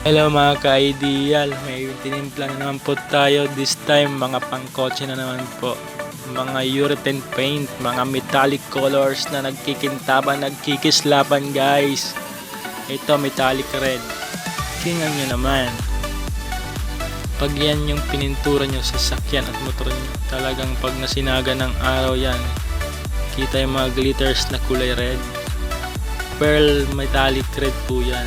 Hello mga ka-ideal, may tinimpla na naman po tayo. This time mga pangkotse na naman po. Mga European paint, mga metallic colors na nagkikintaban, nagkikislaban guys. Ito metallic red. Tingnan nyo naman. Pag yan yung pinintura nyo sa sakyan at motor nyo, talagang pag nasinaga ng araw yan, kita yung mga glitters na kulay red. Pearl metallic red po yan.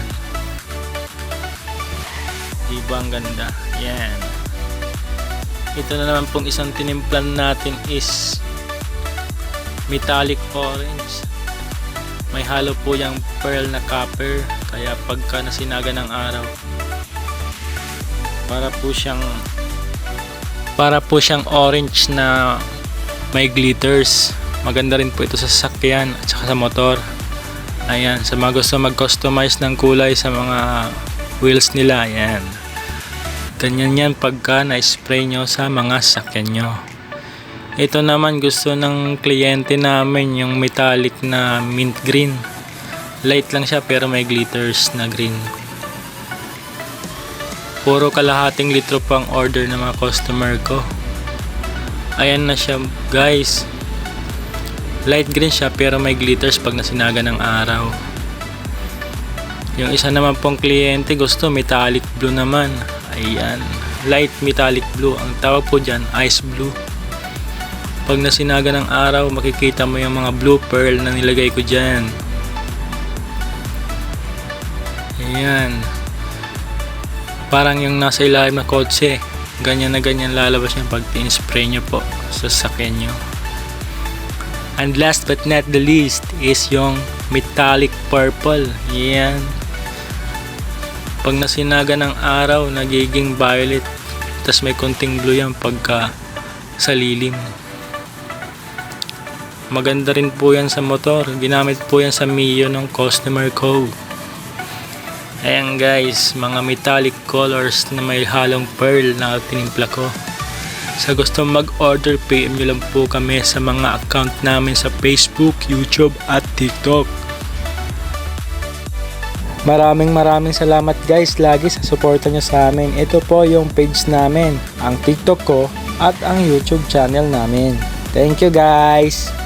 Diba ang ganda? Yan. Ito na naman pong isang tinimplan natin is metallic orange. May halo po yung pearl na copper. Kaya pagka nasinaga ng araw, para po siyang orange na may glitters. Maganda rin po ito sa sasakyan at saka sa motor. Ayan, sa mga gusto mag-customize ng kulay sa mga wheels nila, ayan. Ganyan yan pagka na-spray nyo sa mga sakyan nyo. Ito naman gusto ng kliyente namin yung metallic na mint green. Light lang siya pero may glitters na green. Puro kalahating litro pang order ng mga customer ko. Ayan na siya guys. Light green siya pero may glitters pag nasinaga ng araw. Yung isa naman pong kliyente gusto metallic blue naman. Ayan, light metallic blue. Ang tawag po dyan, ice blue. Pag nasinaga ng araw, makikita mo yung mga blue pearl na nilagay ko dyan. Ayan. Parang yung nasa ilalim na kotse. Ganyan na ganyan lalabas yung pag in-spray nyo po sa sakyan nyo. And last but not the least is yung metallic purple. Ayan. Pag nasinaga ng araw, nagiging violet. Tapos may konting blue yan pagka sa lilim. Maganda rin po yan sa motor. Ginamit po yan sa Mio ng customer ko. Ayan guys, mga metallic colors na may halong pearl na tinimpla ko. Sa gusto mag-order, PM nyo lang po kami sa mga account namin sa Facebook, YouTube at TikTok. Maraming salamat guys lagi sa suporta nyo sa amin. Ito po yung page namin, ang TikTok ko at ang YouTube channel namin. Thank you guys!